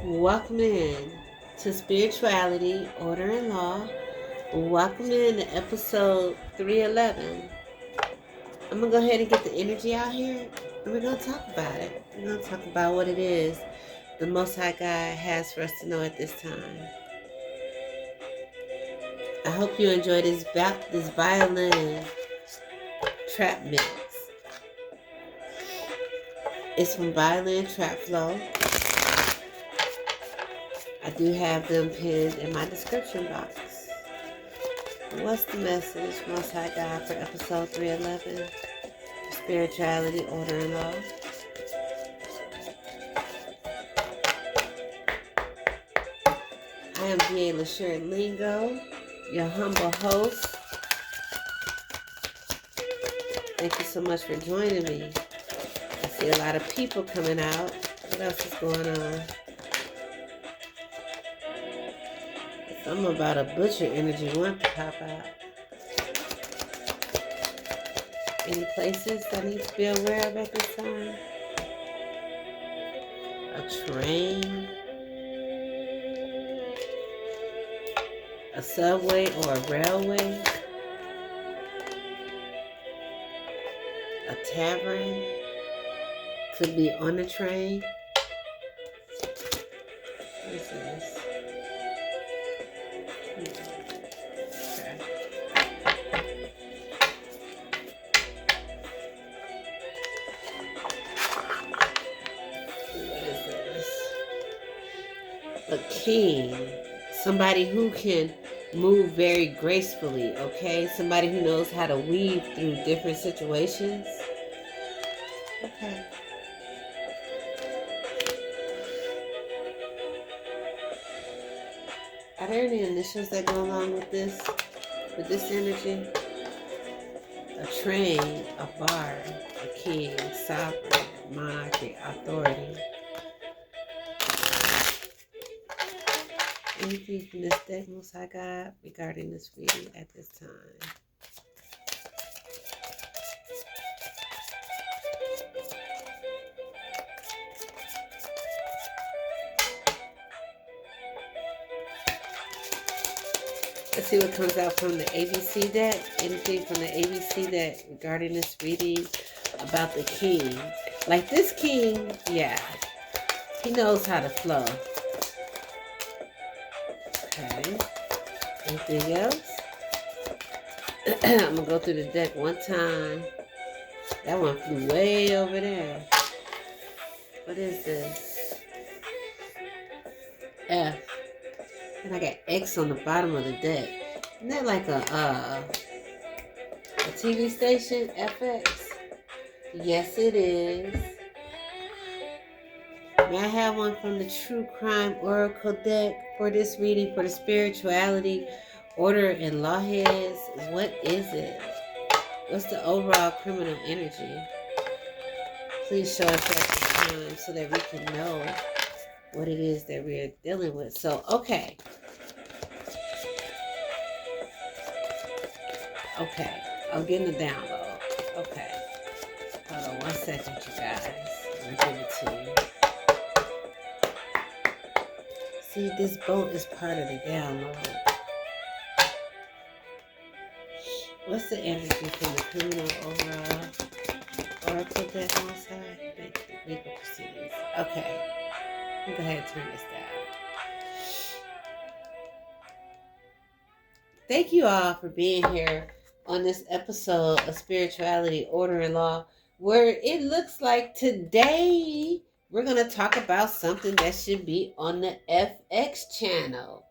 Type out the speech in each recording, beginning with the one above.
Welcome in to Spirituality, Order, and Law. Welcome in to episode 311. I'm going to go ahead and get the energy out here, and we're going to talk about it. We're going to talk about what it is the Most High God has for us to know at this time. I hope you enjoy this violin trap mix. It's from Violin Trap Flow. I do have them pinned in my description box. What's the message, Most High God, for episode 311? Spirituality, Order, and Law. I am D.A. LaShure Lingo, your humble host. Thank you so much for joining me. I see a lot of people coming out. What else is going on? Something about a butcher energy want to pop out. Any places I need to be aware of at this time? A train, a subway or a railway, a tavern, could be on the train. What is this? A king, somebody who can move very gracefully, okay? Somebody who knows how to weave through different situations. Okay. Are there any initials that go along with this energy? A train, a bar, a king, sovereign, monarchy, authority. Anything from this deck, Most High God, regarding this reading at this time? Let's see what comes out from the ABC deck. Anything from the ABC deck regarding this reading about the king. Like this king, yeah, he knows how to flow. Okay. Anything else? I'm going to go through the deck one time. That one flew way over there. What is this? F. And I got X on the bottom of the deck. Isn't that like a TV station? FX? Yes, it is. May I have one from the True Crime Oracle deck for this reading for the Spirituality, Order, and Law heads? What is it? What's the overall criminal energy? Please show us at the time so that we can know what it is that we're dealing with. So, okay. Okay. I'm getting the download. Okay. Hold on 1 second, you guys. I'm going to give it to you. See, this boat is part of the download. What's the energy from the criminal overall? Oracle deck on side? Thank you. Legal proceedings. Okay. Go ahead and turn this down. Thank you all for being here on this episode of Spirituality, Order, and Law, where it looks like today we're going to talk about something that should be on the FX channel.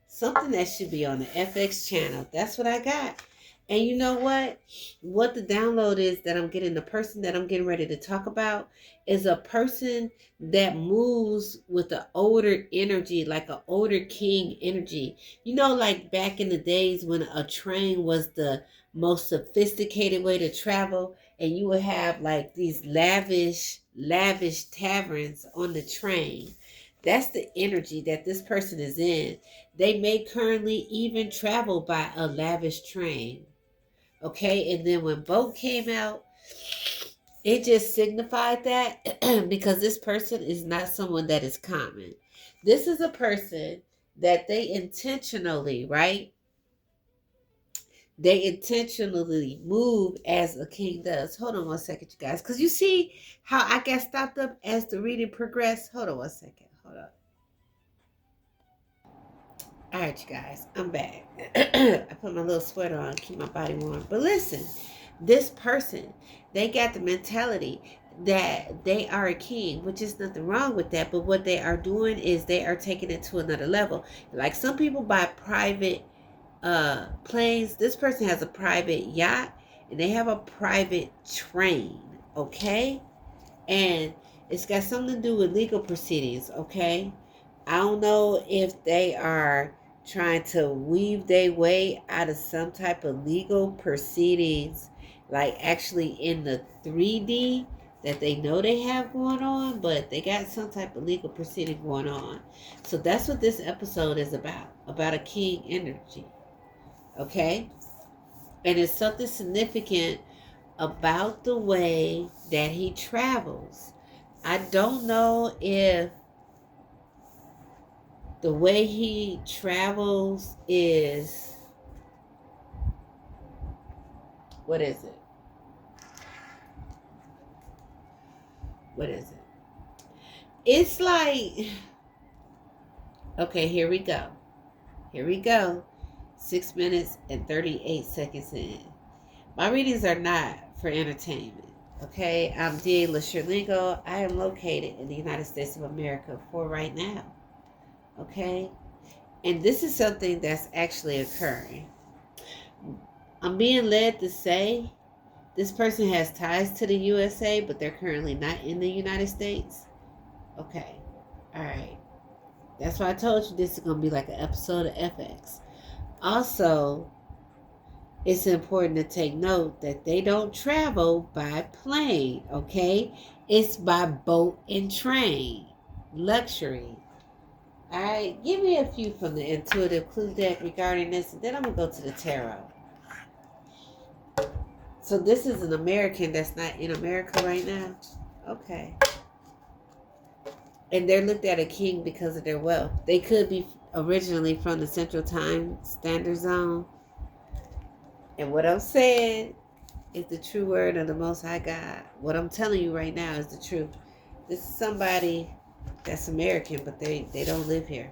Something that should be on the FX channel. That's what I got. And you know what? What the download is that I'm getting, the person that I'm getting ready to talk about is a person that moves with an older energy, like an older king energy. You know, like back in the days when a train was the most sophisticated way to travel, and you would have like these lavish taverns on the train. That's the energy that this person is in. They may currently even travel by a lavish train. Okay, and then when boat came out, it just signified that because this person is not someone that is common. This is a person that they intentionally, right? They intentionally move as a king does. Hold on one second, you guys. Because you see how I got stopped up as the reading progressed? Hold on one second. Hold on. All right, you guys. I'm back. I put my little sweater on to keep my body warm. But listen, this person, they got the mentality that they are a king, which is nothing wrong with that. But what they are doing is they are taking it to another level. Like some people buy private planes. This person has a private yacht and they have a private train, okay? And it's got something to do with legal proceedings, okay? I don't know if they are trying to weave their way out of some type of legal proceedings, like actually in the 3D that they know they have going on, but they got some type of legal proceeding going on. So that's what this episode is about a king energy. Okay? And it's something significant about the way that he travels. I don't know if the way he travels is, what is it? What is it? It's like, okay, here we go. Here we go. 6 minutes and 38 seconds in. My readings are not for entertainment. Okay, I'm D. Lingo. I am located in the United States of America for right now. Okay, and this is something that's actually occurring. I'm being led to say this person has ties to the USA, but they're currently not in the United States. Okay, all right. That's why I told you this is going to be like an episode of FX. Also, it's important to take note that they don't travel by plane, okay? It's by boat and train. Luxury. All right, give me a few from the intuitive clue deck regarding this, and then I'm going to go to the tarot. So this is an American that's not in America right now? Okay. And they're looked at a king because of their wealth. They could be originally from the Central Time Standard Zone. And what I'm saying is the true word of the Most High God. What I'm telling you right now is the truth. This is somebody that's American, but they don't live here.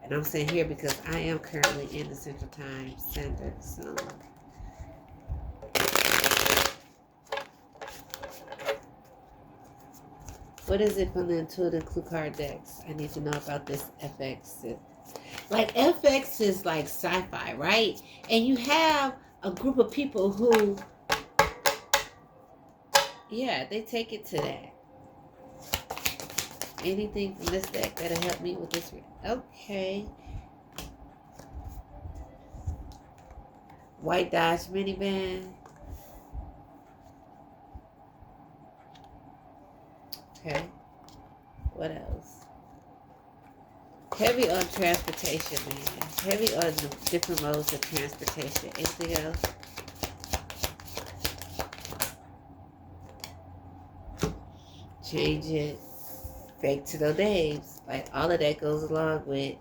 And I'm saying here because I am currently in the Central Time Standard Zone. What is it from the intuitive clue card decks? I need to know about this FX. Like FX is like sci-fi, right? And you have a group of people who, yeah, they take it to that. Anything from this deck that'll help me with this? Okay. White Dodge minivan. Okay. What else? Heavy on transportation, man. Heavy on the different modes of transportation. Anything else? Change it. Fake to the names. Like all of that goes along with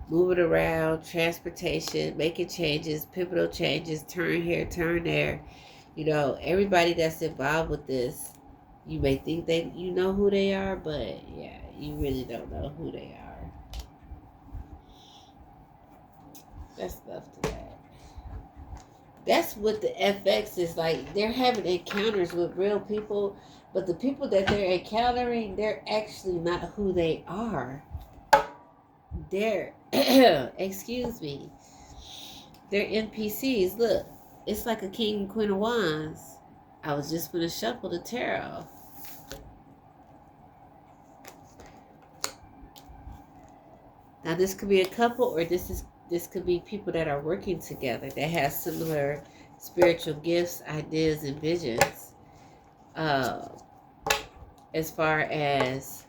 moving around, transportation, making changes, pivotal changes, turn here, turn there. You know, everybody that's involved with this, you may think that you know who they are, but yeah, you really don't know who they are. That's enough to that. That's what the FX is like. They're having encounters with real people, but the people that they're encountering, they're actually not who they are. They're, excuse me, they're NPCs. Look, it's like a king and queen of wands. I was just going to shuffle the tarot. Now this could be a couple, or this could be people that are working together that have similar spiritual gifts, ideas, and visions. As far as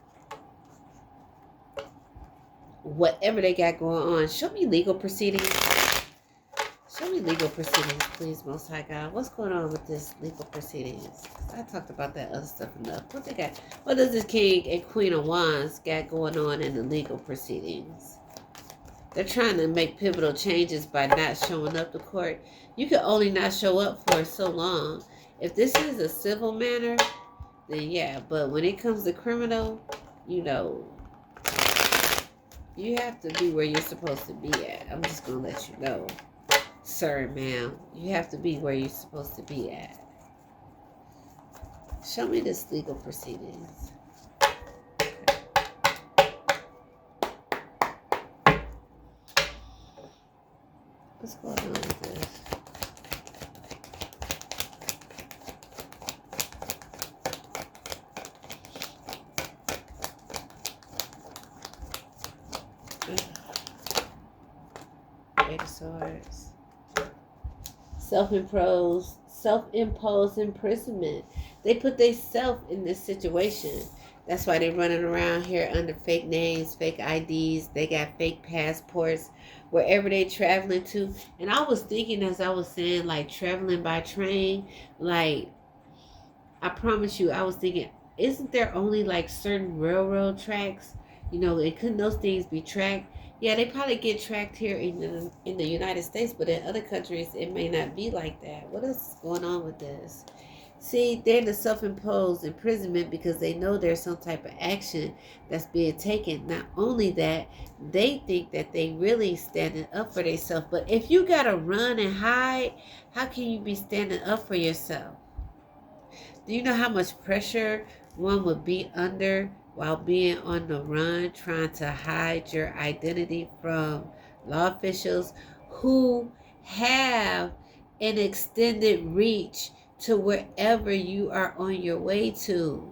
whatever they got going on. Show me legal proceedings. Show me legal proceedings, please, Most High God. What's going on with this legal proceedings? I talked about that other stuff enough. What they got? What does this King and Queen of Wands got going on in the legal proceedings? They're trying to make pivotal changes by not showing up to court. You can only not show up for so long. If this is a civil matter, then yeah. But when it comes to criminal, you know, you have to be where you're supposed to be at. I'm just going to let you know. Sir, ma'am, you have to be where you're supposed to be at. Show me this legal proceedings. What's going on with this? Eight of Swords. Self-imposed imprisonment. They put themselves in this situation. That's why they're running around here under fake names, fake IDs. They got fake passports wherever they traveling to. And I was thinking, as I was saying, like traveling by train, like I promise you, I was thinking, isn't there only like certain railroad tracks? You know, and couldn't those things be tracked? Yeah, they probably get tracked here in the United States, but in other countries, it may not be like that. What is going on with this? See, they're in the self-imposed imprisonment because they know there's some type of action that's being taken. Not only that, they think that they really standing up for themselves. But if you got to run and hide, how can you be standing up for yourself? Do you know how much pressure one would be under while being on the run, trying to hide your identity from law officials who have an extended reach to wherever you are on your way to?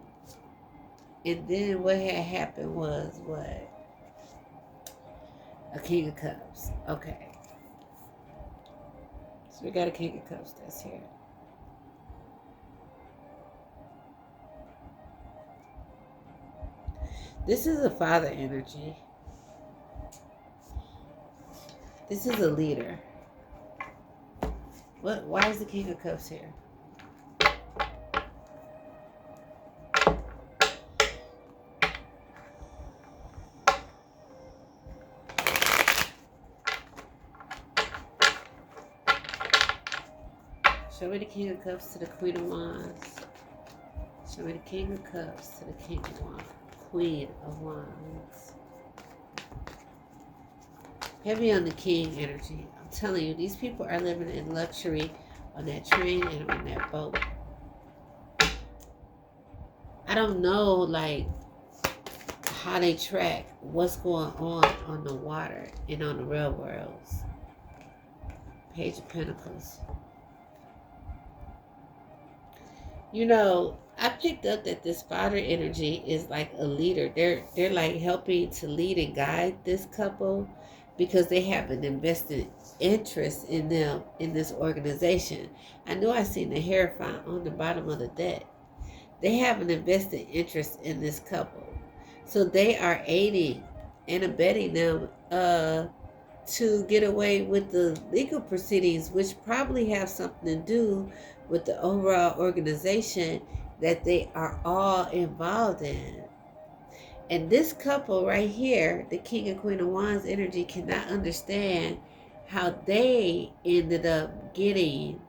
And then what had happened was what? A King of Cups. Okay. So we got a King of Cups that's here. This is a father energy. This is a leader. What? Why is the King of Cups here? Show me the King of Cups to the Queen of Wands. Show me the King of Cups to the King of Wands. Queen of Wands. Heavy on the King energy. I'm telling you, these people are living in luxury on that train and on that boat. I don't know, like, how they track what's going on the water and on the railroads. Page of Pentacles. You know, I picked up that this father energy is like a leader. They're like helping to lead and guide this couple because they have an invested interest in them in this organization. I know I seen the Hierophant on the bottom of the deck. They have an invested interest in this couple. So they are aiding and abetting them to get away with the legal proceedings, which probably have something to do with the overall organization that they are all involved in. And this couple right here, the King and Queen of Wands energy, cannot understand how they ended up getting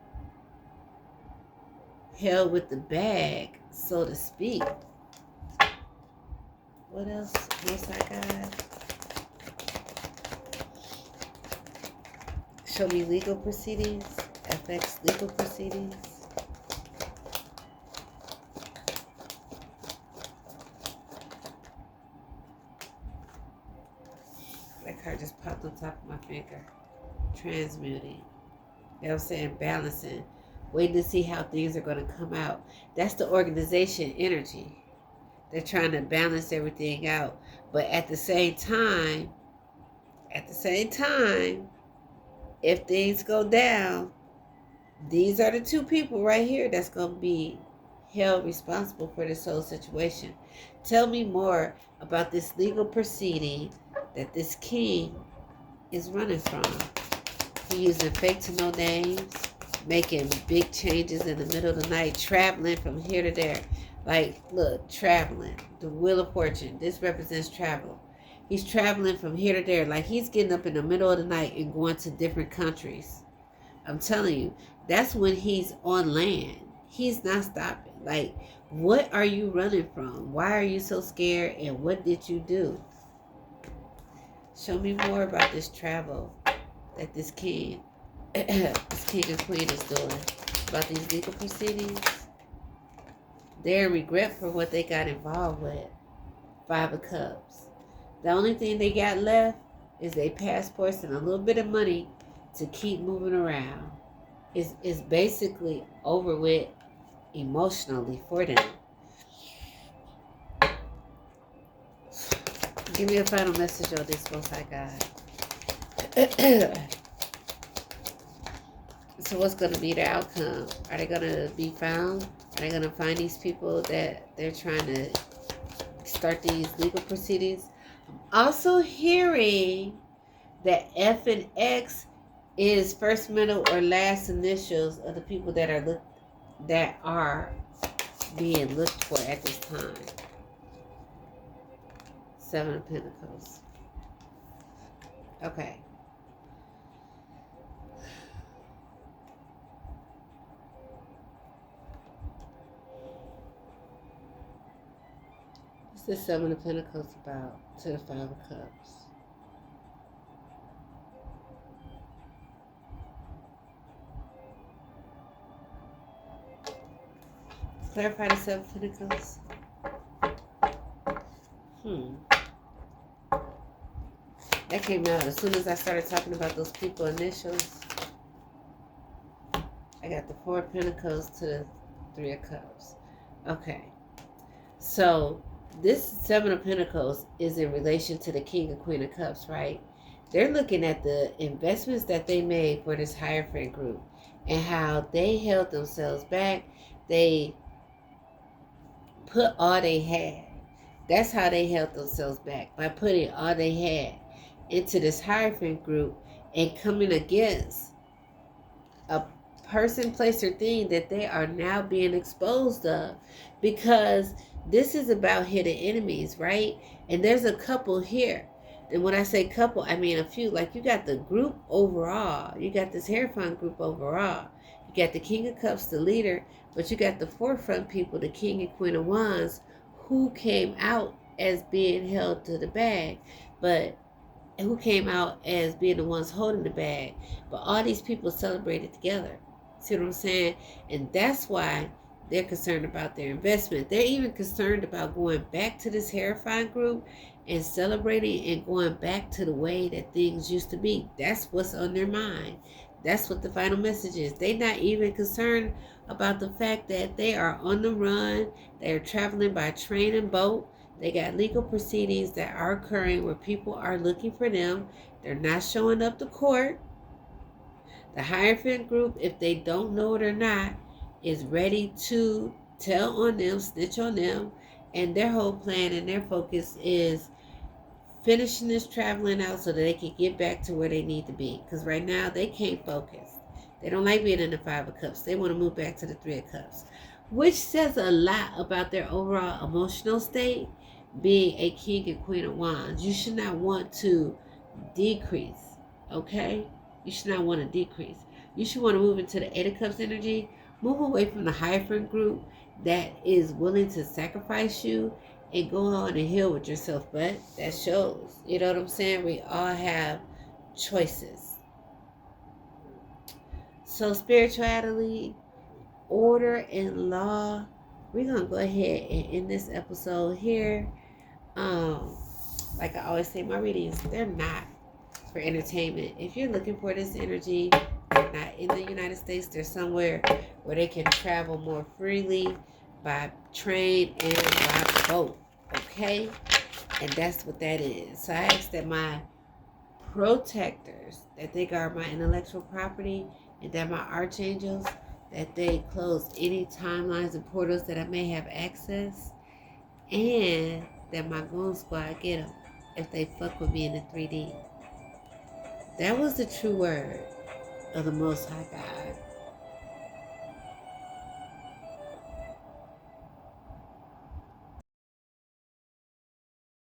held with the bag, so to speak. What else? What's I got? Show me legal proceedings. FX legal proceedings. That card just popped on top of my finger. Transmuting. You know what I'm saying? Balancing. Waiting to see how things are going to come out. That's the organization energy. They're trying to balance everything out. But at the same time, if things go down, these are the two people right here that's going to be held responsible for this whole situation. Tell me more about this legal proceeding that this king is running from. He using fake to no names, making big changes in the middle of the night, traveling from here to there. Like, look, traveling. The Wheel of Fortune. This represents travel. He's traveling from here to there. Like, he's getting up in the middle of the night and going to different countries. I'm telling you, that's when he's on land. He's not stopping. Like, what are you running from? Why are you so scared? And what did you do? Show me more about this travel that this king, this king and queen is doing. About these legal proceedings. They're in regret for what they got involved with. 5 of Cups. The only thing they got left is their passports and a little bit of money to keep moving around. It's basically over with emotionally for them. Give me a final message on this, Most High God. So what's going to be the outcome? Are they going to be found? Are they going to find these people that they're trying to start these legal proceedings? I'm also hearing that F and X is first, middle, or last initials of the people that are being looked for at this time. 7 of Pentacles. Okay. What's the 7 of Pentacles about to the 5 of Cups? Clarify the 7 of Pentacles. That came out as soon as I started talking about those people initials. I got the 4 of Pentacles to the 3 of Cups. Okay. So this 7 of Pentacles is in relation to the King and Queen of Cups, right? They're looking at the investments that they made for this Hierophant group and how they held themselves back. They put all they had. That's how they held themselves back, by putting all they had into this Hierophant group and coming against a person, place, or thing that they are now being exposed of. Because this is about hidden enemies, right? And there's a couple here. And when I say couple, I mean a few. Like, you got the group overall. You got this Hierophant group overall. You got the King of Cups, the leader. But you got the forefront people, the King and Queen of Wands, who came out as being held to the bag. But who came out as being the ones holding the bag. But all these people celebrated together. See what I'm saying? And that's why they're concerned about their investment. They're even concerned about going back to this Hierophant group and celebrating and going back to the way that things used to be. That's what's on their mind. That's what the final message is. They're not even concerned about the fact that they are on the run. They're traveling by train and boat. They got legal proceedings that are occurring where people are looking for them. They're not showing up to court. The Hierophant group, if they don't know it or not, is ready to tell on them, snitch on them. And their whole plan and their focus is finishing this traveling out so that they can get back to where they need to be. Because right now, they can't focus. They don't like being in the 5 of Cups. They want to move back to the 3 of Cups. Which says a lot about their overall emotional state, being a King and Queen of Wands. You should not want to decrease, okay? You should not want to decrease. You should want to move into the 8 of Cups energy. Move away from the Hierophant group that is willing to sacrifice you and go on and heal with yourself. But that shows, you know what I'm saying? We all have choices. So spirituality, order, and law. We're going to go ahead and end this episode here. Like I always say, my readings, they're not for entertainment. If you're looking for this energy, they're not in the United States. They're somewhere where they can travel more freely by train and by boat. Okay? And that's what that is. So I ask that my protectors, that they guard my intellectual property, and that my archangels, that they close any timelines and portals that I may have access, and that my goon squad get them if they fuck with me in the 3D. That was the true word. of the Most High God.